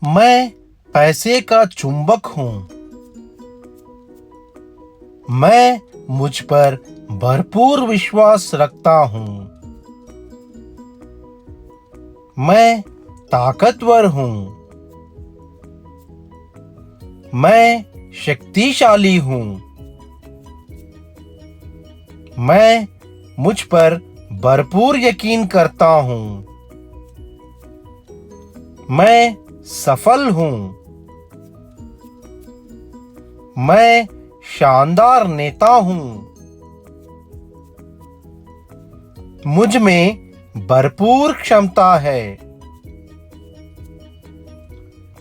मैं पैसे का चुंबक हूँ। मैं मुझ पर भरपूर विश्वास रखता हूँ। मैं ताकतवर हूँ। मैं शक्तिशाली हूँ। मैं मुझ पर भरपूर यकीन करता हूँ। मैं सफल हूँ। मैं शानदार नेता हूँ। मुझ में भरपूर क्षमता है।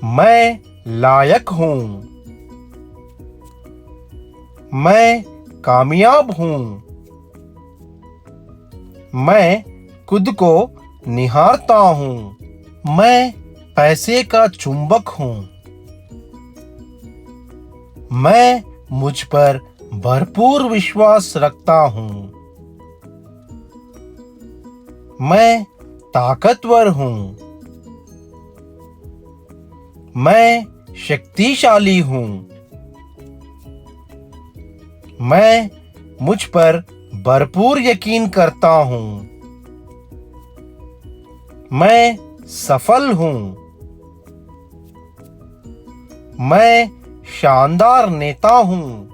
मैं लायक हूँ। मैं कामयाब हूँ। मैं खुद को निहारता हूँ। मैं पैसे का चुंबक हूँ। मैं मुझ पर भरपूर विश्वास रखता हूँ। मैं ताकतवर हूँ। मैं शक्तिशाली हूँ। मैं मुझ पर भरपूर यकीन करता हूँ। मैं सफल हूँ। मैं शानदार नेता हूँ।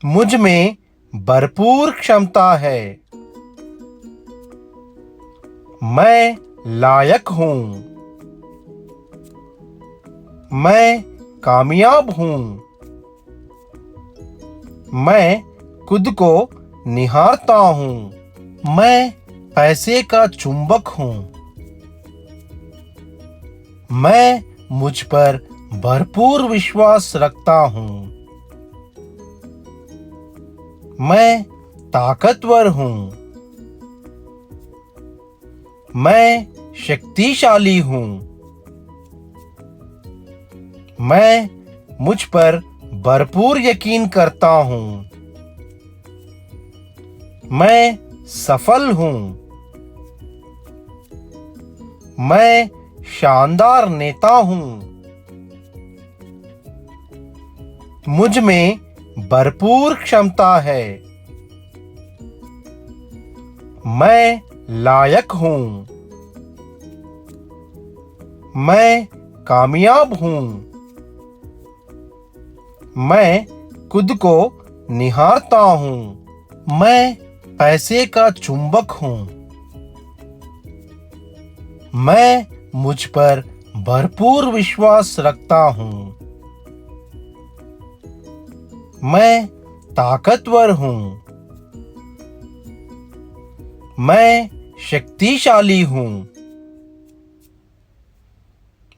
मुझ में भरपूर क्षमता है। मैं लायक हूँ। मैं कामयाब हूँ। मैं खुद को निहारता हूँ। मैं पैसे का चुंबक हूँ। मैं मुझ पर भरपूर विश्वास रखता हूँ। मैं ताकतवर हूँ। मैं शक्तिशाली हूँ। मैं मुझ पर भरपूर यकीन करता हूँ। मैं सफल हूँ। मैं शानदार नेता हूँ। मुझ में भरपूर क्षमता है। मैं लायक हूँ। मैं कामयाब हूँ। मैं खुद को निहारता हूँ। मैं पैसे का चुंबक हूँ। मैं मुझ पर भरपूर विश्वास रखता हूँ। मैं ताकतवर हूँ। मैं शक्तिशाली हूँ।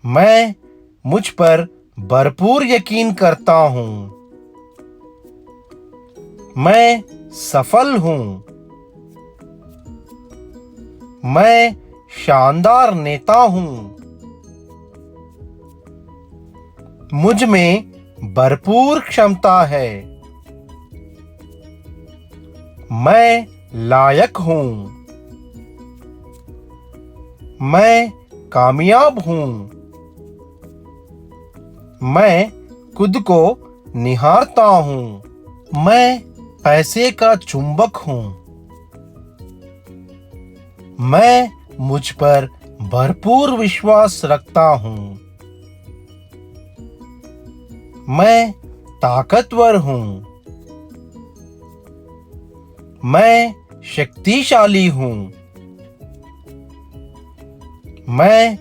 मैं मुझ पर भरपूर यकीन करता हूँ। मैं सफल हूँ। मैं शानदार नेता हूँ। मुझ में भरपूर क्षमता है। मैं लायक हूँ। मैं कामयाब हूँ। मैं खुद को निहारता हूँ। मैं पैसे का चुंबक हूँ। मैं मुझ पर भरपूर विश्वास रखता हूँ। मैं ताकतवर हूँ। मैं शक्तिशाली हूँ। मैं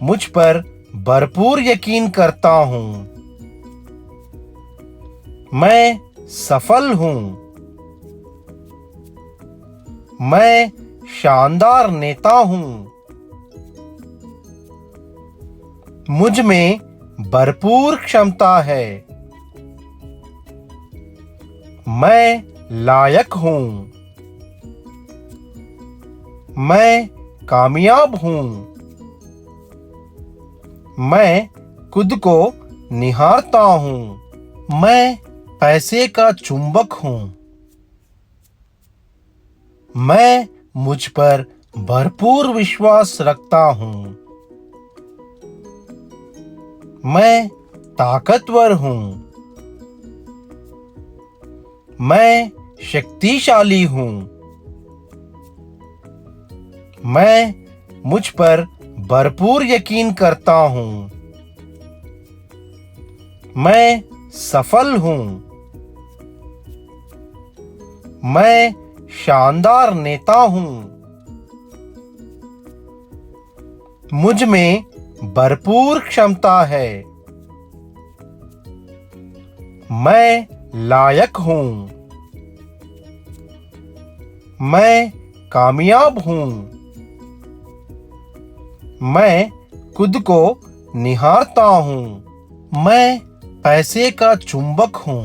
मुझ पर भरपूर यकीन करता हूँ। मैं सफल हूँ। मैं शानदार नेता हूँ। मुझ में भरपूर क्षमता है। मैं लायक हूँ। मैं कामयाब हूँ। मैं खुद को निहारता हूँ। मैं पैसे का चुंबक हूँ। मैं मुझ पर भरपूर विश्वास रखता हूँ। मैं ताकतवर हूँ। मैं शक्तिशाली हूँ। मैं मुझ पर भरपूर यकीन करता हूँ। मैं सफल हूँ। मैं शानदार नेता हूँ। मुझ में भरपूर क्षमता है। मैं लायक हूँ। मैं कामयाब हूँ। मैं खुद को निहारता हूँ। मैं पैसे का चुंबक हूँ।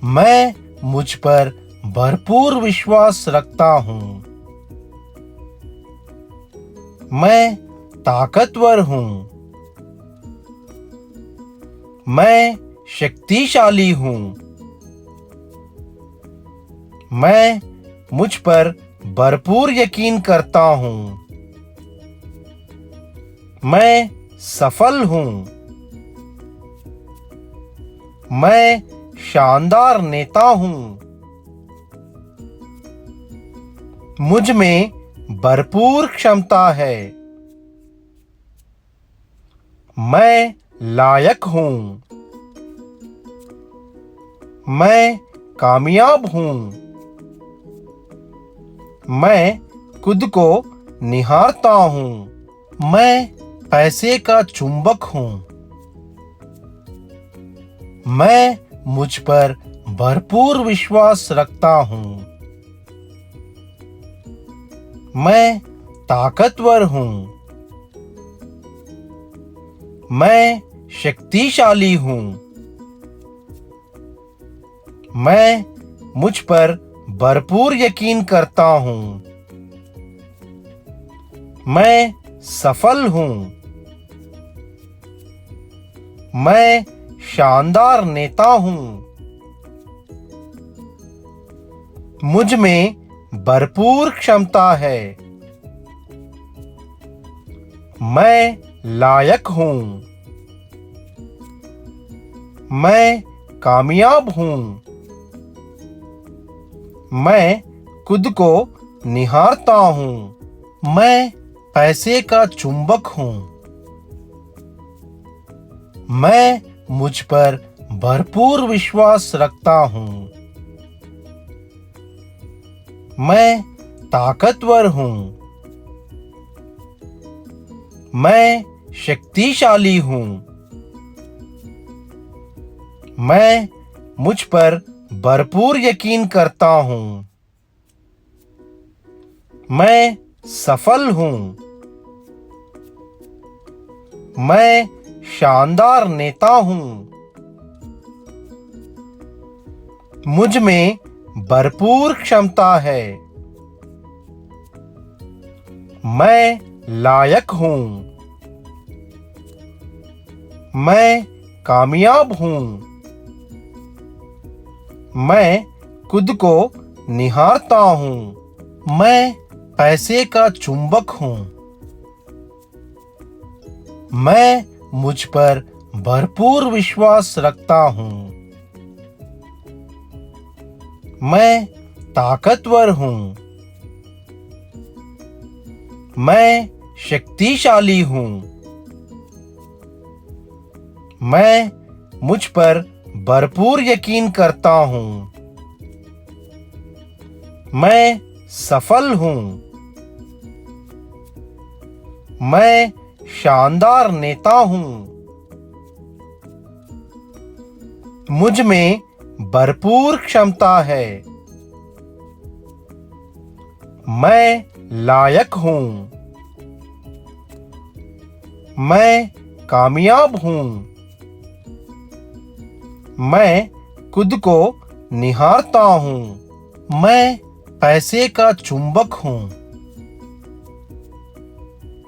मैं मुझ पर भरपूर विश्वास रखता हूँ। मैं ताकतवर हूँ। मैं शक्तिशाली हूँ। मैं मुझ पर भरपूर यकीन करता हूँ। मैं सफल हूँ। मैं शानदार नेता हूँ। मुझ में भरपूर क्षमता है। मैं लायक हूँ। मैं कामयाब हूँ। मैं खुद को निहारता हूँ। मैं पैसे का चुंबक हूँ। मैं मुझ पर भरपूर विश्वास रखता हूँ। मैं ताकतवर हूँ। मैं शक्तिशाली हूँ। मैं मुझ पर भरपूर यकीन करता हूँ। मैं सफल हूँ। मैं शानदार नेता हूँ। मुझ में भरपूर क्षमता है। मैं लायक हूँ। मैं कामयाब हूँ। मैं खुद को निहारता हूँ। मैं पैसे का चुंबक हूँ। मैं मुझ पर भरपूर विश्वास रखता हूँ। मैं ताकतवर हूँ। मैं शक्तिशाली हूँ। मैं मुझ पर भरपूर यकीन करता हूँ। मैं सफल हूँ। मैं शानदार नेता हूँ। मुझ में भरपूर क्षमता है। मैं लायक हूँ। मैं कामयाब हूँ। मैं खुद को निहारता हूँ। मैं पैसे का चुंबक हूँ। मैं मुझ पर भरपूर विश्वास रखता हूँ। मैं ताकतवर हूँ। मैं शक्तिशाली हूँ। मैं मुझ पर भरपूर यकीन करता हूँ। मैं सफल हूँ। मैं शानदार नेता हूँ। मुझ में भरपूर क्षमता है। मैं लायक हूँ। मैं कामयाब हूँ। मैं खुद को निहारता हूँ। मैं पैसे का चुंबक हूँ।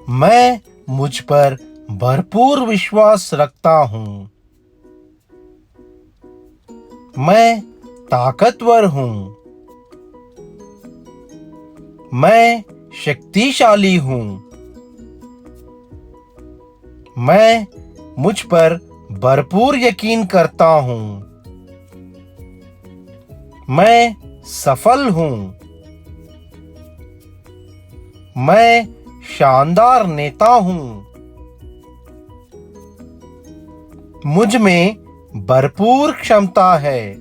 मैं मुझ पर भरपूर विश्वास रखता हूँ। मैं ताकतवर हूँ। मैं शक्तिशाली हूँ। मैं मुझ पर भरपूर यकीन करता हूँ। मैं सफल हूँ। मैं शानदार नेता हूँ। मुझ में भरपूर क्षमता है।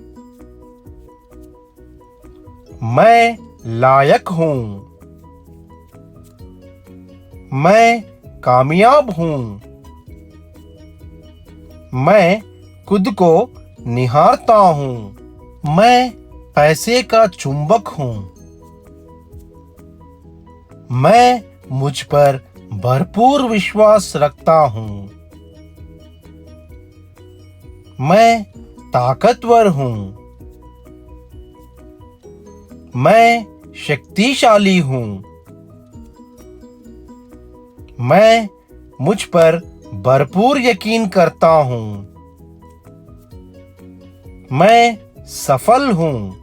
मैं लायक हूँ। मैं कामयाब हूँ। मैं खुद को निहारता हूँ। मैं पैसे का चुंबक हूँ। मैं मुझ पर भरपूर विश्वास रखता हूँ। मैं ताकतवर हूँ। मैं शक्तिशाली हूँ। मैं मुझ पर भरपूर यकीन करता हूँ। मैं सफल हूँ।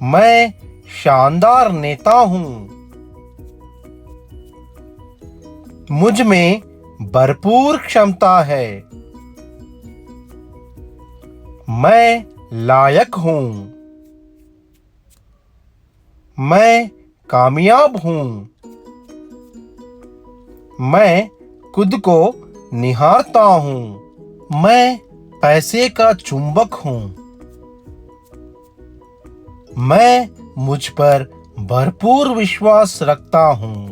मैं शानदार नेता हूँ। मुझ में भरपूर क्षमता है। मैं लायक हूँ। मैं कामयाब हूँ। मैं खुद को निहारता हूँ। मैं पैसे का चुंबक हूँ। मैं मुझ पर भरपूर विश्वास रखता हूँ।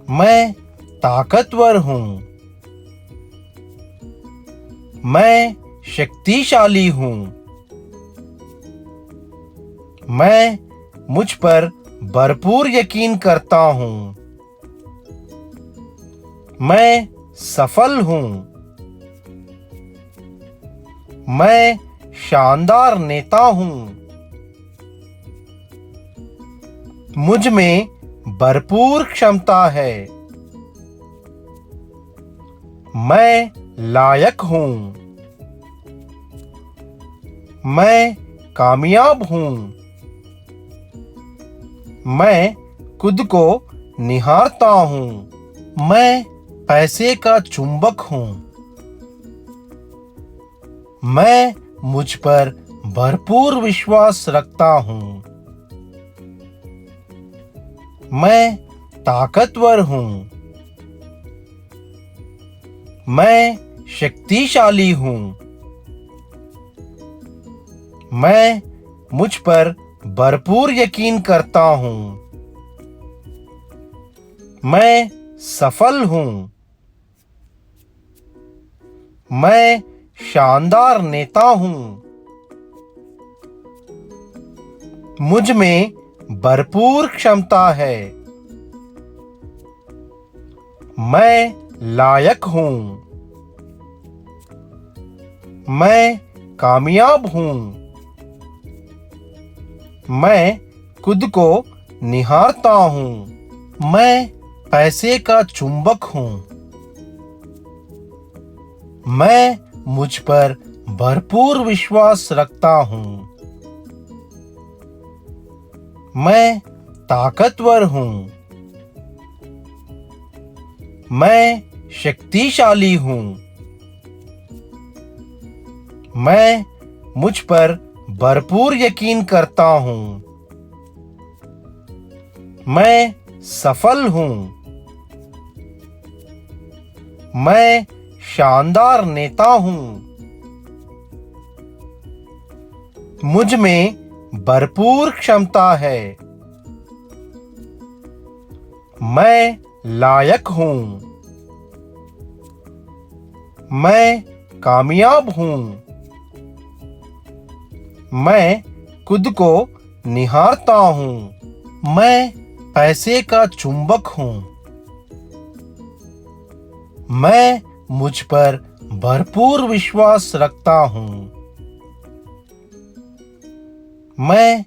मैं ताकतवर हूँ। मैं शक्तिशाली हूँ। मैं मुझ पर भरपूर यकीन करता हूँ। मैं सफल हूँ। मैं शानदार नेता हूँ। मुझ में भरपूर क्षमता है। मैं लायक हूँ। मैं कामयाब हूँ। मैं खुद को निहारता हूँ। मैं पैसे का चुंबक हूँ। मैं मुझ पर भरपूर विश्वास रखता हूँ। मैं ताकतवर हूँ। मैं शक्तिशाली हूँ। मैं मुझ पर भरपूर यकीन करता हूँ। मैं सफल हूँ। मैं शानदार नेता हूँ। मुझ में भरपूर क्षमता है। मैं लायक हूँ। मैं कामयाब हूँ। मैं खुद को निहारता हूँ। मैं पैसे का चुंबक हूँ। मैं मुझ पर भरपूर विश्वास रखता हूँ। मैं ताकतवर हूँ। मैं शक्तिशाली हूँ। मैं मुझ पर भरपूर यकीन करता हूँ। मैं सफल हूँ। मैं शानदार नेता हूँ। मुझ में भरपूर क्षमता है। मैं लायक हूँ। मैं कामयाब हूँ। मैं खुद को निहारता हूँ। मैं पैसे का चुंबक हूँ। मैं मुझ पर भरपूर विश्वास रखता हूँ। मैं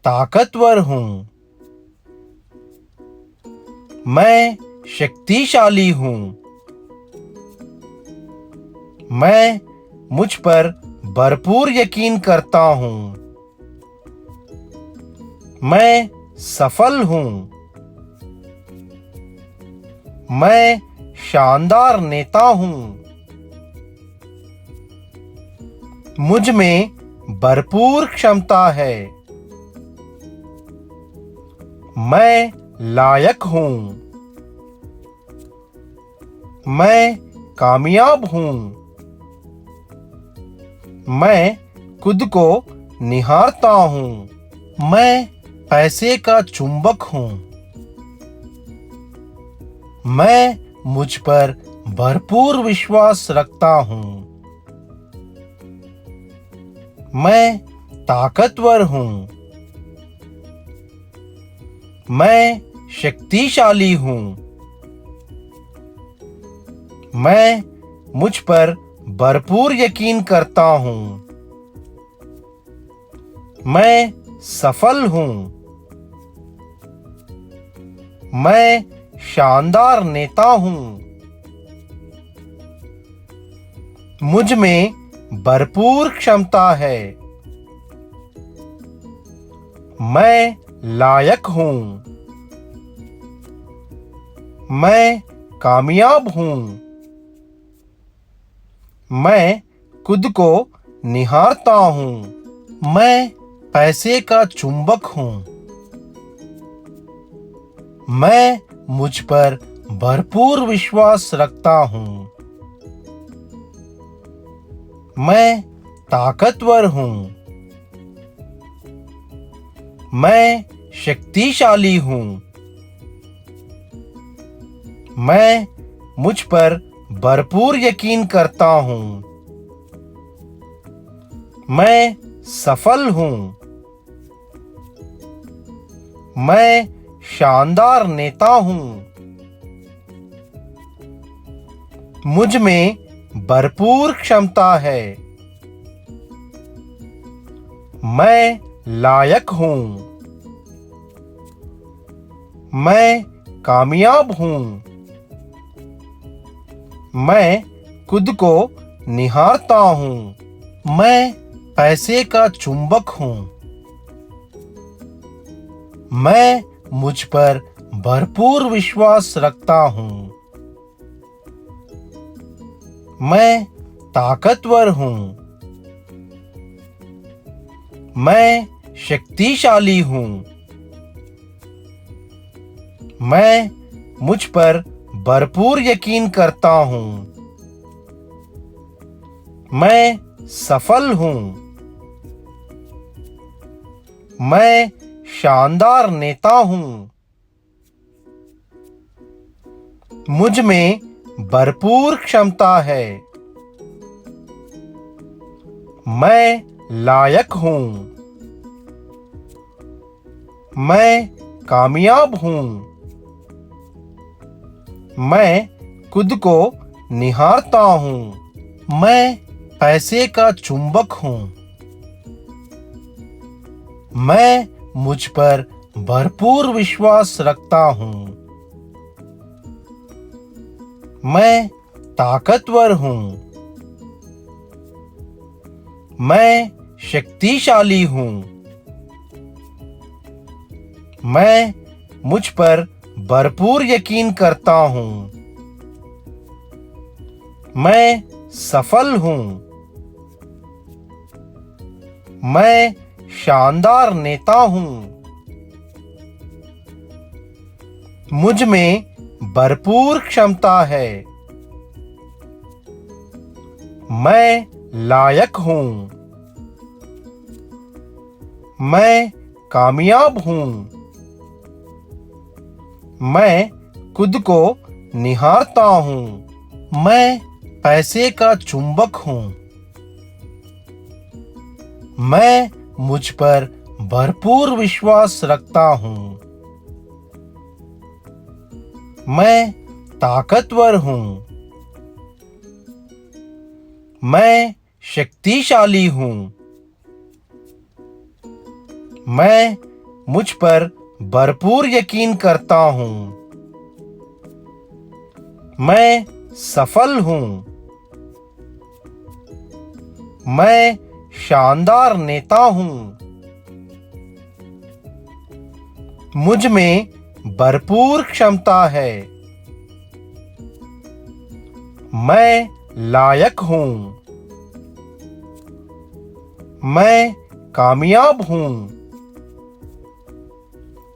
ताकतवर हूँ। मैं शक्तिशाली हूँ। मैं मुझ पर भरपूर यकीन करता हूँ। मैं सफल हूँ। मैं शानदार नेता हूँ। मुझ में भरपूर क्षमता है। मैं लायक हूँ। मैं कामयाब हूँ। मैं खुद को निहारता हूँ। मैं पैसे का चुंबक हूँ। मैं मुझ पर भरपूर विश्वास रखता हूँ। मैं ताकतवर हूँ। मैं शक्तिशाली हूँ। मैं मुझ पर भरपूर यकीन करता हूँ। मैं सफल हूँ। मैं शानदार नेता हूँ। मुझ में भरपूर क्षमता है। मैं लायक हूँ। मैं कामयाब हूँ। मैं खुद को निहारता हूँ। मैं पैसे का चुंबक हूँ। मैं मुझ पर भरपूर विश्वास रखता हूँ। मैं ताकतवर हूँ। मैं शक्तिशाली हूँ। मैं मुझ पर भरपूर यकीन करता हूँ। मैं सफल हूँ। मैं शानदार नेता हूँ। मुझ में भरपूर क्षमता है। मैं लायक हूँ। मैं कामयाब हूँ। मैं खुद को निहारता हूँ। मैं पैसे का चुंबक हूँ। मैं मुझ पर भरपूर विश्वास रखता हूँ। मैं ताकतवर हूँ। मैं शक्तिशाली हूँ। मैं मुझ पर भरपूर यकीन करता हूँ। मैं सफल हूँ। मैं शानदार नेता हूँ। मुझ में भरपूर क्षमता है। मैं लायक हूँ। मैं कामयाब हूँ। मैं खुद को निहारता हूँ। मैं पैसे का चुंबक हूँ। मैं मुझ पर भरपूर विश्वास रखता हूँ। मैं ताकतवर हूँ। मैं शक्तिशाली हूँ। मैं मुझ पर भरपूर यकीन करता हूँ। मैं सफल हूँ। मैं शानदार नेता हूँ। मुझ में भरपूर क्षमता है। मैं लायक हूँ। मैं कामयाब हूँ। मैं खुद को निहारता हूँ। मैं पैसे का चुंबक हूँ। मैं मुझ पर भरपूर विश्वास रखता हूँ। मैं ताकतवर हूँ। मैं शक्तिशाली हूँ। मैं मुझ पर भरपूर यकीन करता हूँ। मैं सफल हूँ। मैं शानदार नेता हूँ। मुझ में भरपूर क्षमता है। मैं लायक हूँ। मैं कामयाब हूँ।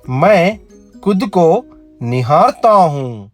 मैं खुद को निहारता हूँ।